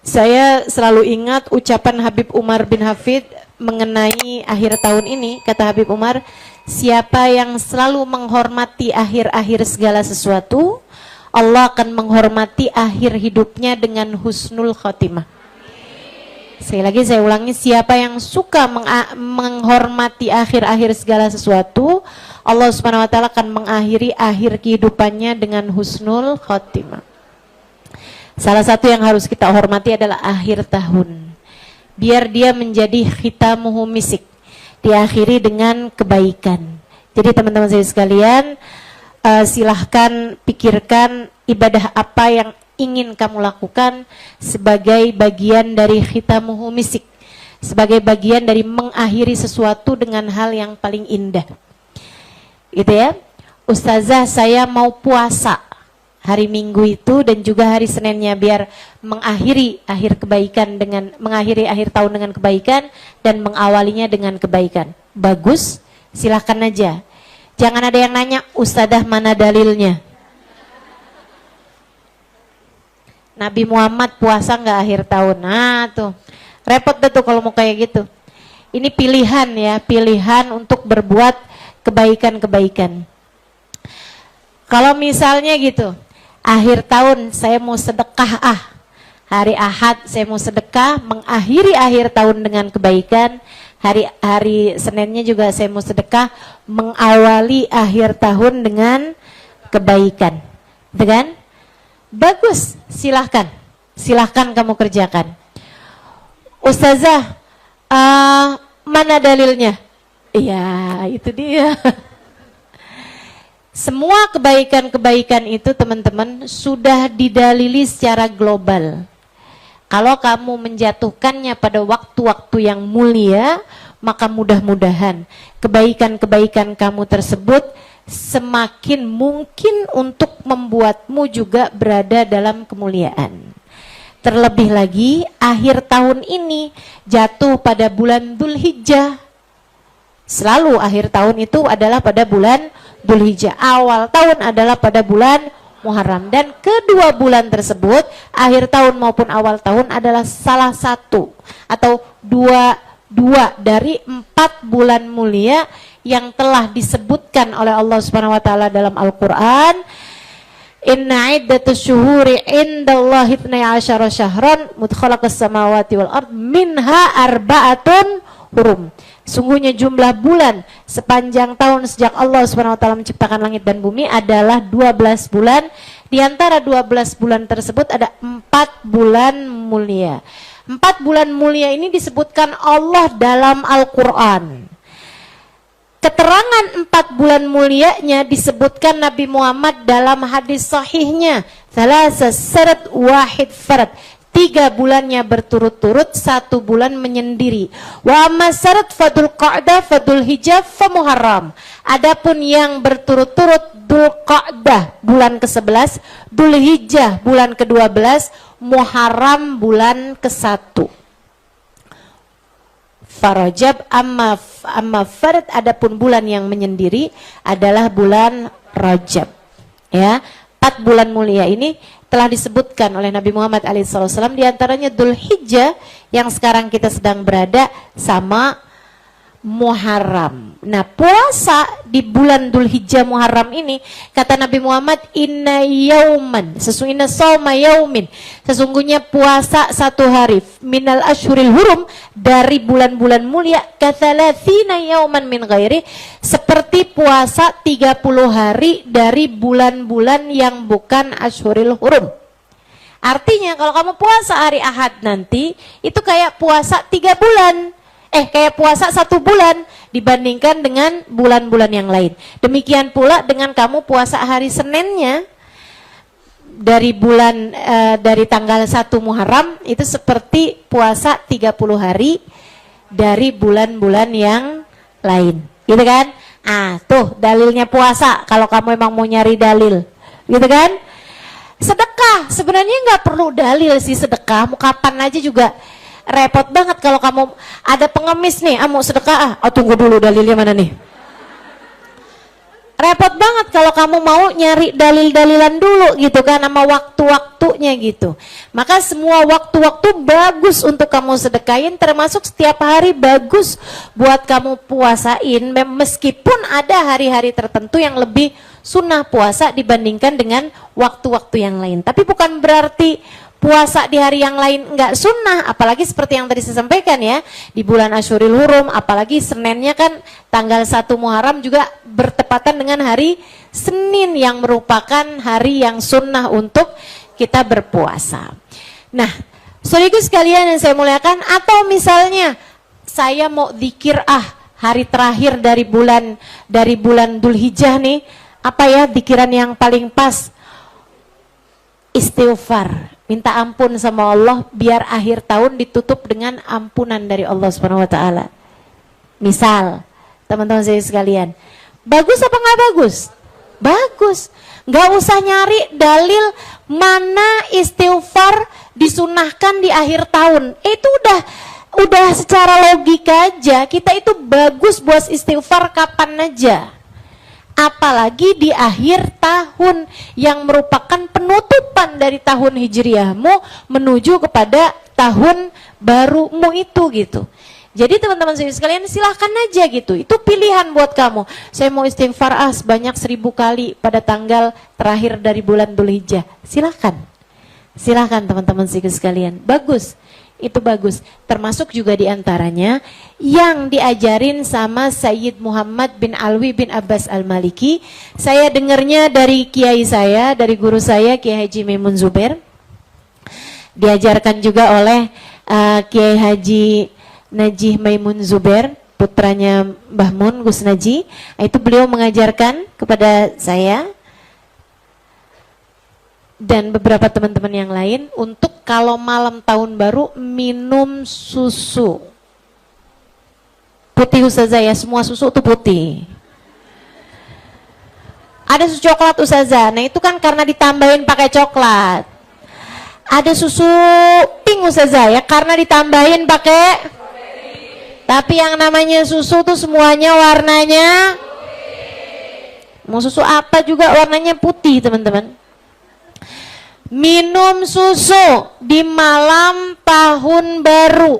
Saya selalu ingat ucapan Habib Umar bin Hafid mengenai akhir tahun ini. Kata Habib Umar, siapa yang selalu menghormati akhir-akhir segala sesuatu, Allah akan menghormati akhir hidupnya dengan husnul khotimah. Sekali lagi saya ulangi, siapa yang suka menghormati akhir-akhir segala sesuatu, Allah Subhanahu wa taala akan mengakhiri akhir kehidupannya dengan husnul khotimah. Salah satu yang harus kita hormati adalah akhir tahun. Biar dia menjadi khitamuhu misik, diakhiri dengan kebaikan. Jadi teman-teman saya sekalian, silahkan pikirkan ibadah apa yang ingin kamu lakukan sebagai bagian dari khitamuhu misik, sebagai bagian dari mengakhiri sesuatu dengan hal yang paling indah. Gitu ya. Ustazah, saya mau puasa hari Minggu itu dan juga hari Seninnya biar mengakhiri akhir kebaikan dengan mengakhiri akhir tahun dengan kebaikan dan mengawalinya dengan kebaikan. Bagus, silahkan aja. Jangan ada yang nanya, Ustazah mana dalilnya? Nabi Muhammad puasa nggak akhir tahun? Nah tuh, repot deh tuh kalau mau kayak gitu. Ini pilihan ya, pilihan untuk berbuat kebaikan-kebaikan. Kalau misalnya gitu, akhir tahun saya mau sedekah, hari Ahad saya mau sedekah, mengakhiri akhir tahun dengan kebaikan. Hari Seninnya juga saya mau sedekah, mengawali akhir tahun dengan kebaikan. Gitu kan? Bagus, silahkan kamu kerjakan. Ustazah, mana dalilnya? Iya, itu dia. Semua kebaikan-kebaikan itu teman-teman sudah didalili secara global. Kalau kamu menjatuhkannya pada waktu-waktu yang mulia, maka mudah-mudahan kebaikan-kebaikan kamu tersebut semakin mungkin untuk membuatmu juga berada dalam kemuliaan. Terlebih lagi, akhir tahun ini jatuh pada bulan Dzulhijjah. Selalu akhir tahun itu adalah pada bulan Dzulhijjah, awal tahun adalah pada bulan Muharram, dan kedua bulan tersebut, akhir tahun maupun awal tahun, adalah salah satu atau dua dari 4 bulan mulia yang telah disebutkan oleh Allah Subhanahu wa taala dalam Al-Qur'an. Inna iddatus syuhuri indallahi 12 syahran mudkhalaqas samawati wal ard minha arba'atun hurum. Sungguhnya jumlah bulan sepanjang tahun sejak Allah Subhanahu wa taala menciptakan langit dan bumi adalah 12 bulan. Di antara 12 bulan tersebut ada 4 bulan mulia. 4 bulan mulia ini disebutkan Allah dalam Al-Qur'an. Keterangan 4 bulan mulianya disebutkan Nabi Muhammad dalam hadis sahihnya. Thalatha sarat wahid farad. 3 bulannya berturut-turut, 1 bulan menyendiri. Wa amma sarat fadul qa'dah fadul hijjah fa muharram. Adapun yang berturut-turut, Dzul Qa'dah bulan ke-11, Dzul Hijjah bulan ke-12, Muharram bulan ke-1. Farajab amma farad, adapun bulan yang menyendiri adalah bulan Rajab. Ya, 4 bulan mulia ini telah disebutkan oleh Nabi Muhammad SAW, diantaranya Dzul Hijjah yang sekarang kita sedang berada sama Muharram. Nah, puasa di bulan Dzul Hijjah Muharram ini, kata Nabi Muhammad, inna yauman, sesungguhnya sauma yaumin, sesungguhnya puasa 1 hari minal ashuril hurum, dari bulan-bulan mulia, katsalatsina yauman min ghairi, seperti puasa 30 hari dari bulan-bulan yang bukan ashuril hurum. Artinya kalau kamu puasa hari Ahad nanti, itu kayak puasa 3 bulan. Kayak puasa 1 bulan dibandingkan dengan bulan-bulan yang lain. Demikian pula dengan kamu puasa hari Seninnya dari tanggal 1 Muharram, itu seperti puasa 30 hari dari bulan-bulan yang lain. Gitu kan? Tuh dalilnya puasa kalau kamu emang mau nyari dalil. Gitu kan? Sedekah sebenarnya nggak perlu dalil sih, sedekah mau kapan aja juga. Repot banget kalau kamu ada pengemis nih, mau sedekah, tunggu dulu dalilnya mana nih. repot banget kalau kamu mau nyari dalil-dalilan dulu gitu kan, sama waktu-waktunya gitu. Maka semua waktu-waktu bagus untuk kamu sedekahin, termasuk setiap hari bagus buat kamu puasain, meskipun ada hari-hari tertentu yang lebih sunnah puasa dibandingkan dengan waktu-waktu yang lain. Tapi bukan berarti puasa di hari yang lain enggak sunnah, apalagi seperti yang tadi saya sampaikan ya, di bulan Asyuril Hurum, apalagi Seninnya kan tanggal 1 Muharram juga bertepatan dengan hari Senin yang merupakan hari yang sunnah untuk kita berpuasa. Nah, saudaraku sekalian yang saya muliakan, atau misalnya saya mau dzikir hari terakhir dari bulan Dzulhijjah nih, apa ya dzikiran yang paling pas? Istighfar, minta ampun sama Allah biar akhir tahun ditutup dengan ampunan dari Allah Subhanahu wa taala. Misal, teman-teman saya sekalian, bagus apa nggak bagus? Bagus. Nggak usah nyari dalil mana istighfar disunahkan di akhir tahun. Itu udah secara logika aja, kita itu bagus buat istighfar kapan aja. Apalagi di akhir tahun yang merupakan penutupan dari tahun hijriyahmu menuju kepada tahun barumu itu gitu. Jadi teman-teman sekalian silahkan aja gitu, itu pilihan buat kamu. Saya mau istighfar sebanyak 1000 kali pada tanggal terakhir dari bulan Dzulhijjah. Silahkan teman-teman sekalian, bagus. Itu bagus, termasuk juga diantaranya yang diajarin sama Sayyid Muhammad bin Alwi bin Abbas Al-Maliki. Saya dengarnya dari kiai saya, dari guru saya Kiai Haji Maimun Zubair, diajarkan juga oleh Kiai Haji Najih Maimun Zubair, putranya Mbah Mun Gus Naji. Itu beliau mengajarkan kepada saya dan beberapa teman-teman yang lain untuk kalau malam tahun baru minum susu putih Ustazah ya, semua susu itu putih. Ada susu coklat Ustazah, nah itu kan karena ditambahin pakai coklat. Ada susu pink Ustazah ya, karena ditambahin pakai, tapi yang namanya susu tuh semuanya warnanya putih. Mau susu apa juga warnanya putih teman-teman. Minum susu di malam tahun baru.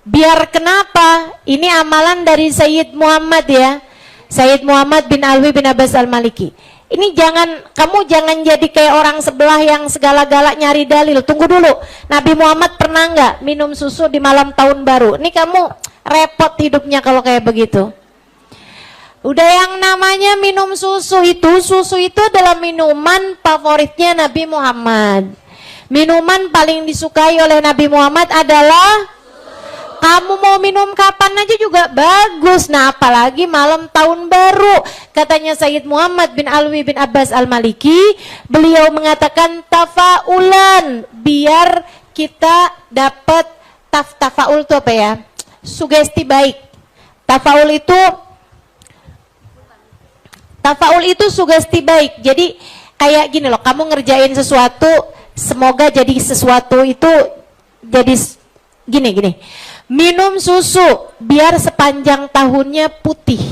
Biar kenapa? Ini amalan dari Sayyid Muhammad ya. Sayyid Muhammad bin Alwi bin Abbas Al-Maliki. Ini kamu jangan jadi kayak orang sebelah yang segala-gala nyari dalil. Tunggu dulu. Nabi Muhammad pernah nggak minum susu di malam tahun baru? Ini kamu repot hidupnya kalau kayak begitu. Udah yang namanya minum susu itu adalah minuman favoritnya Nabi Muhammad. Minuman paling disukai oleh Nabi Muhammad adalah kamu mau minum kapan aja juga bagus. Nah apalagi malam tahun baru. Katanya Sayyid Muhammad bin Alwi bin Abbas Al-Maliki, beliau mengatakan tafaulan, biar kita dapat tafaul itu apa ya? Sugesti baik. Tafaul itu sugesti baik. Jadi kayak gini loh, kamu ngerjain sesuatu, semoga jadi sesuatu itu jadi gini. Minum susu biar sepanjang tahunnya putih.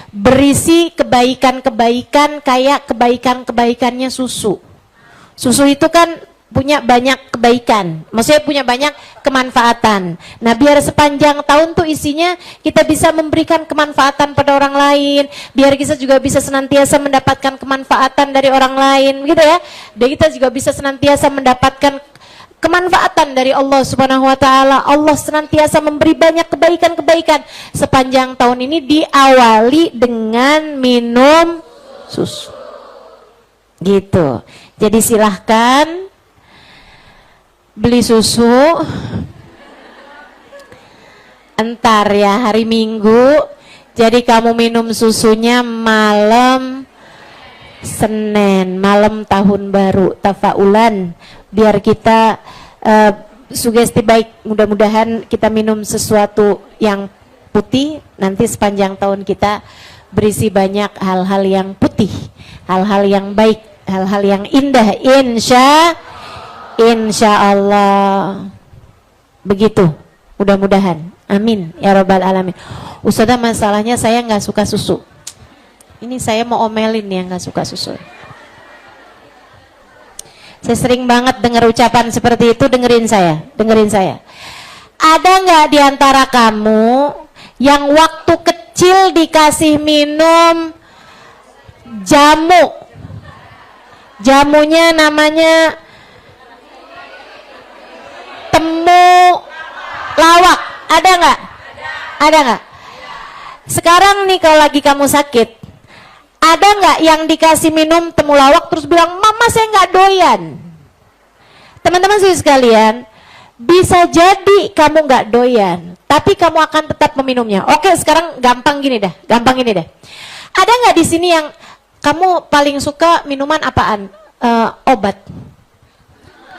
Berisi kebaikan-kebaikan kayak kebaikan-kebaikannya susu. Susu itu kan punya banyak kebaikan, maksudnya punya banyak kemanfaatan. Nah biar sepanjang tahun tuh isinya kita bisa memberikan kemanfaatan pada orang lain, biar kita juga bisa senantiasa mendapatkan kemanfaatan dari orang lain gitu ya. Dan kita juga bisa senantiasa mendapatkan kemanfaatan dari Allah Subhanahu wa taala. Allah senantiasa memberi banyak kebaikan-kebaikan. Sepanjang tahun ini diawali dengan minum susu. Gitu. Jadi silahkan beli susu entar ya hari Minggu, jadi kamu minum susunya malam Senin, malam tahun baru, tafaulan, biar kita sugesti baik. Mudah-mudahan kita minum sesuatu yang putih, nanti sepanjang tahun kita berisi banyak hal-hal yang putih, hal-hal yang baik, hal-hal yang indah, insya Allah begitu, mudah-mudahan, Amin ya rabbal alamin. Ustazah, masalahnya saya nggak suka susu. Ini saya mau omelin yang nggak suka susu. Saya sering banget dengar ucapan seperti itu. Dengerin saya. Ada nggak di antara kamu yang waktu kecil dikasih minum jamu? Jamunya namanya temu lawak. Ada nggak? Ada nggak? Sekarang nih kalau lagi kamu sakit, ada nggak yang dikasih minum temulawak terus bilang, mama saya nggak doyan? Teman-teman sekalian, bisa jadi kamu nggak doyan, tapi kamu akan tetap meminumnya. Oke, sekarang gampang gini dah. Ada nggak di sini yang kamu paling suka minuman apaan? Obat.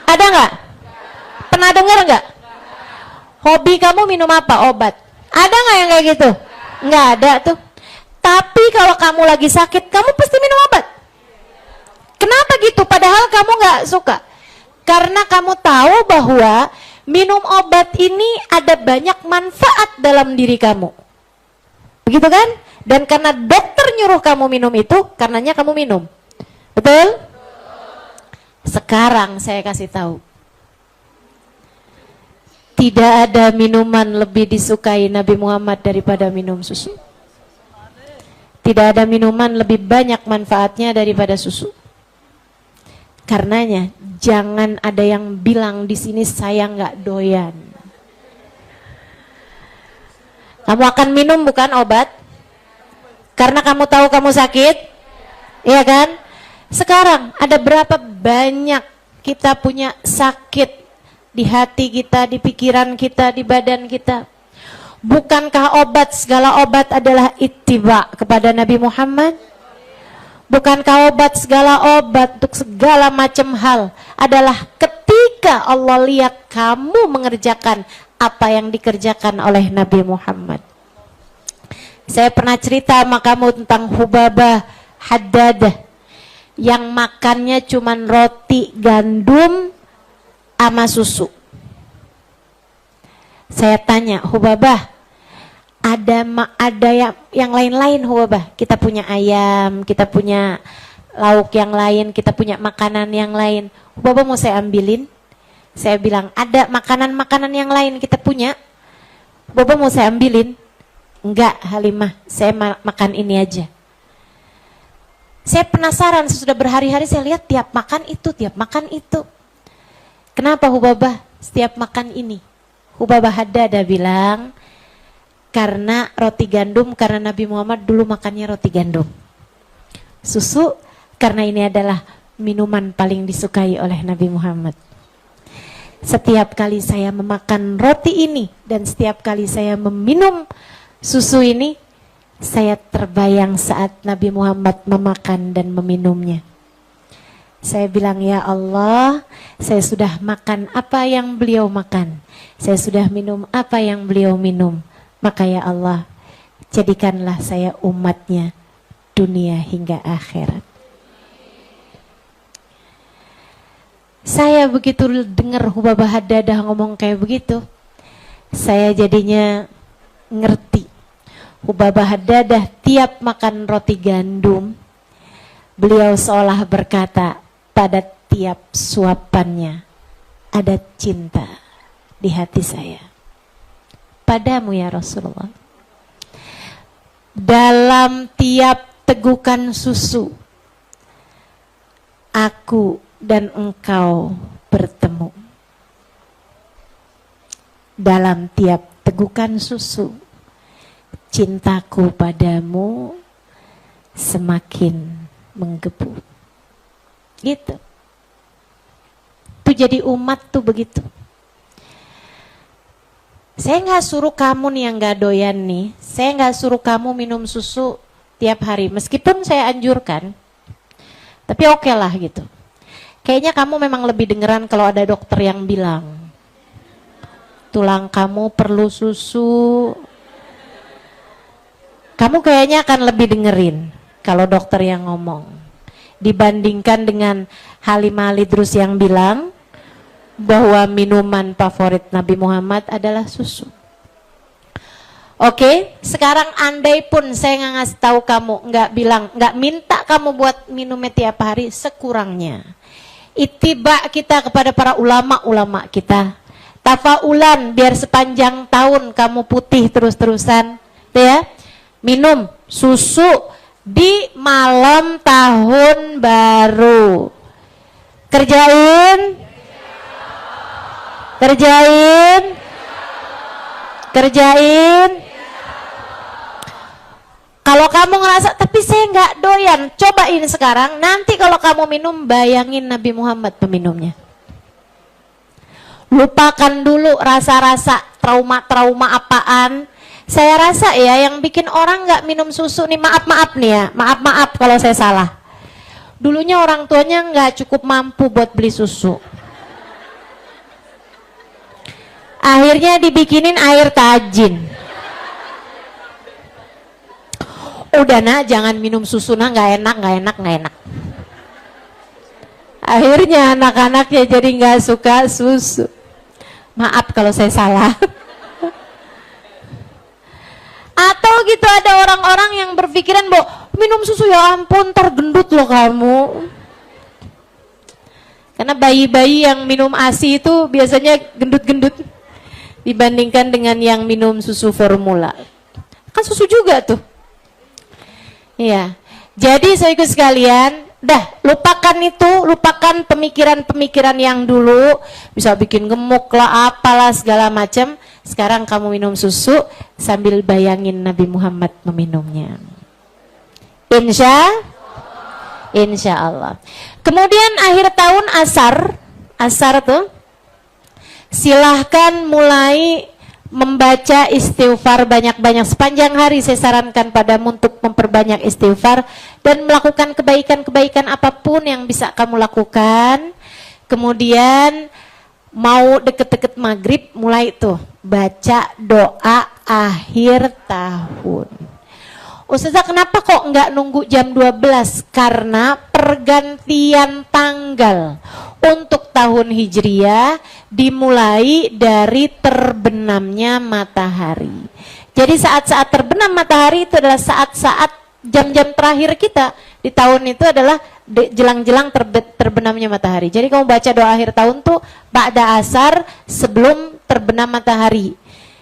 Ada nggak? Pernah dengar nggak? Hobi kamu minum apa? Obat. Ada nggak yang kayak gitu? Nggak ada tuh. Tapi kalau kamu lagi sakit, kamu pasti minum obat. Kenapa gitu? Padahal kamu nggak suka. Karena kamu tahu bahwa minum obat ini ada banyak manfaat dalam diri kamu. Begitu kan? Dan karena dokter nyuruh kamu minum itu, karenanya kamu minum. Betul? Sekarang saya kasih tahu. Tidak ada minuman lebih disukai Nabi Muhammad daripada minum susu. Tidak ada minuman lebih banyak manfaatnya daripada susu. Karenanya jangan ada yang bilang di sini saya nggak doyan. Kamu akan minum bukan obat? Karena kamu tahu kamu sakit, iya kan? Sekarang ada berapa banyak kita punya sakit di hati kita, di pikiran kita, di badan kita. Bukankah segala obat adalah ittiba kepada Nabi Muhammad? Bukankah segala obat untuk segala macam hal adalah ketika Allah lihat kamu mengerjakan apa yang dikerjakan oleh Nabi Muhammad. Saya pernah cerita sama kamu tentang Hubabah Haddadah yang makannya cuman roti gandum sama susu. Saya tanya, Hubabah, ada yang lain-lain Hubabah? Kita punya ayam, kita punya lauk yang lain, kita punya makanan yang lain. Hubabah mau saya ambilin? Saya bilang, ada makanan-makanan yang lain kita punya. Hubabah mau saya ambilin? Enggak, Halimah, saya makan ini aja. Saya penasaran, sudah berhari-hari saya lihat tiap makan itu. Kenapa Hubabah setiap makan ini? Hubabah Haddadah bilang, karena roti gandum, karena Nabi Muhammad dulu makannya roti gandum. Susu, karena ini adalah minuman paling disukai oleh Nabi Muhammad. Setiap kali saya memakan roti ini, dan setiap kali saya meminum susu ini, saya terbayang saat Nabi Muhammad memakan dan meminumnya. Saya bilang, ya Allah, saya sudah makan apa yang beliau makan. Saya sudah minum apa yang beliau minum. Maka ya Allah, jadikanlah saya umatnya dunia hingga akhirat. Saya begitu dengar Hubabah Haddadah ngomong kayak begitu, saya jadinya ngerti. Hubabah Haddadah tiap makan roti gandum, beliau seolah berkata, pada tiap suapannya ada cinta di hati saya. Padamu ya Rasulullah. Dalam tiap tegukan susu, aku dan engkau bertemu. Dalam tiap tegukan susu, cintaku padamu semakin menggebu. Gitu. Tuh jadi umat tuh begitu. Saya nggak suruh kamu nih yang nggak doyan nih, saya nggak suruh kamu minum susu tiap hari, meskipun saya anjurkan, tapi oke lah gitu. Kayaknya kamu memang lebih dengeran kalau ada dokter yang bilang, tulang kamu perlu susu. Kamu kayaknya akan lebih dengerin kalau dokter yang ngomong, dibandingkan dengan Halimah Al-Idrus yang bilang bahwa minuman favorit Nabi Muhammad adalah susu. Oke, sekarang andai pun saya nggak ngasih tahu kamu, nggak minta kamu buat minumnya tiap hari, sekurangnya ittiba kita kepada para ulama kita, tafaulan biar sepanjang tahun kamu putih terus-terusan, ya. Minum susu di malam tahun baru. Kerjain. Kalau kamu ngerasa, tapi saya nggak doyan, cobain sekarang. Nanti kalau kamu minum, bayangin Nabi Muhammad peminumnya. Lupakan dulu rasa-rasa trauma-trauma apaan. Saya rasa ya, yang bikin orang nggak minum susu nih, maaf nih ya, maaf kalau saya salah. Dulunya orang tuanya nggak cukup mampu buat beli susu. Akhirnya dibikinin air tajin. Udah nak, jangan minum susu nak, nggak enak. Akhirnya anak-anaknya jadi nggak suka susu. Maaf kalau saya salah. Atau gitu ada orang-orang yang berpikiran bahwa minum susu ya ampun ntar gendut loh kamu. Karena bayi-bayi yang minum ASI itu biasanya gendut-gendut dibandingkan dengan yang minum susu formula. Kan susu juga tuh. Iya. Jadi saudaraku sekalian, lupakan pemikiran-pemikiran yang dulu bisa bikin gemuk lah, apalah segala macam. Sekarang kamu minum susu sambil bayangin Nabi Muhammad meminumnya. Insya Allah. Kemudian akhir tahun asar tuh, silahkan mulai membaca istighfar banyak-banyak sepanjang hari. Saya sarankan padamu untuk memperbanyak istighfar dan melakukan kebaikan-kebaikan apapun yang bisa kamu lakukan. Kemudian mau deket-deket maghrib, mulai tuh baca doa akhir tahun. Ustazah, kenapa kok nggak nunggu jam 12? Karena pergantian tanggal untuk tahun Hijriah dimulai dari terbenamnya matahari. Jadi saat-saat terbenam matahari itu adalah saat-saat jam-jam terakhir kita di tahun itu adalah jelang-jelang terbenamnya matahari. Jadi kamu baca doa akhir tahun tuh ba'da asar, sebelum terbenam matahari.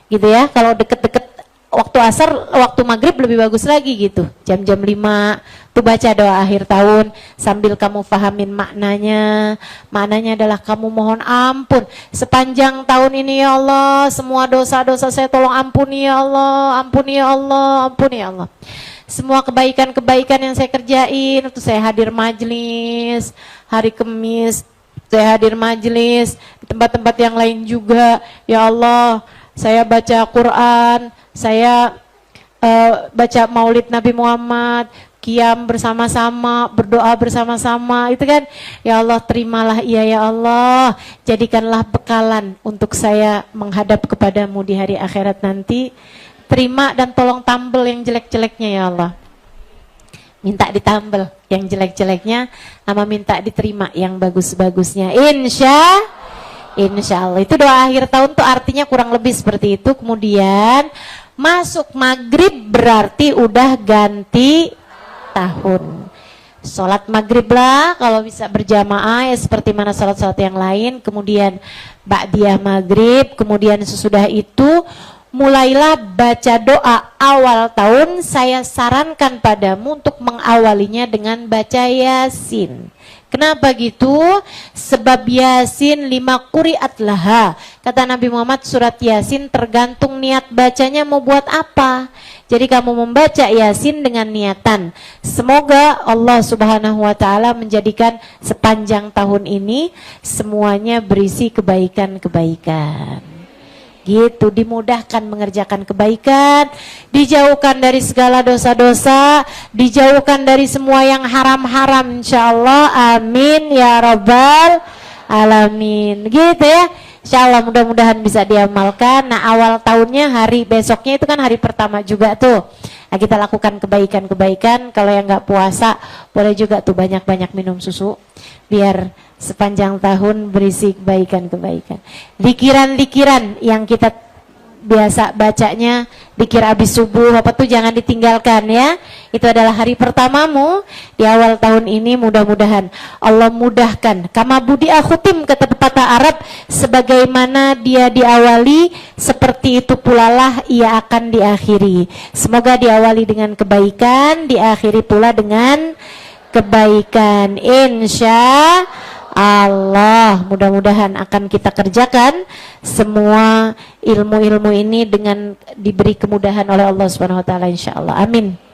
Gitu ya. Kalau deket-deket waktu asar, waktu maghrib lebih bagus lagi gitu. Jam-jam 5 tuh baca doa akhir tahun sambil kamu fahamin maknanya. Maknanya adalah kamu mohon ampun sepanjang tahun ini ya Allah, semua dosa-dosa saya tolong ampuni ya Allah, ampuni ya Allah, ampuni ya Allah. Semua kebaikan-kebaikan yang saya kerjain, itu saya hadir majelis hari Kamis, saya hadir majelis di tempat-tempat yang lain juga. Ya Allah, saya baca Quran, saya baca maulid Nabi Muhammad, qiyam bersama-sama, berdoa bersama-sama, itu kan. Ya Allah, terimalah iya ya Allah, jadikanlah bekalan untuk saya menghadap kepadamu di hari akhirat nanti. Terima dan tolong tambel yang jelek-jeleknya ya Allah. Minta ditambel yang jelek-jeleknya, sama minta diterima yang bagus-bagusnya. Insya Allah. Itu doa akhir tahun tuh artinya kurang lebih seperti itu. Kemudian masuk maghrib berarti udah ganti tahun. Sholat maghrib lah kalau bisa berjamaah ya, seperti mana sholat-sholat yang lain. Kemudian ba'diyah maghrib. Kemudian sesudah itu mulailah baca doa awal tahun. Saya sarankan padamu untuk mengawalinya dengan baca Yasin. Kenapa gitu? Sebab Yasin 5 quri'at laha. Kata Nabi Muhammad, surat Yasin tergantung niat bacanya mau buat apa. Jadi kamu membaca Yasin dengan niatan, semoga Allah Subhanahu wa ta'ala menjadikan sepanjang tahun ini semuanya berisi kebaikan-kebaikan. Gitu, dimudahkan mengerjakan kebaikan, dijauhkan dari segala dosa-dosa, dijauhkan dari semua yang haram-haram, insyaallah. Amin ya rabbal alamin. Gitu ya, insyaallah, mudah-mudahan bisa diamalkan. Nah, awal tahunnya hari besoknya itu kan hari pertama juga tuh. Nah, kita lakukan kebaikan-kebaikan. Kalau yang nggak puasa boleh juga tuh banyak-banyak minum susu biar sepanjang tahun berisi kebaikan-kebaikan. Likiran-likiran yang kita biasa bacanya dikir abis subuh apa tuh jangan ditinggalkan ya. Itu adalah hari pertamamu di awal tahun ini, mudah-mudahan Allah mudahkan. Kama budi akhutim, kata pepatah Arab, sebagaimana dia diawali seperti itu pula lah ia akan diakhiri. Semoga diawali dengan kebaikan, diakhiri pula dengan kebaikan, insya Allah. Mudah-mudahan akan kita kerjakan semua ilmu-ilmu ini dengan diberi kemudahan oleh Allah Subhanahu wa taala, insyaallah. Amin.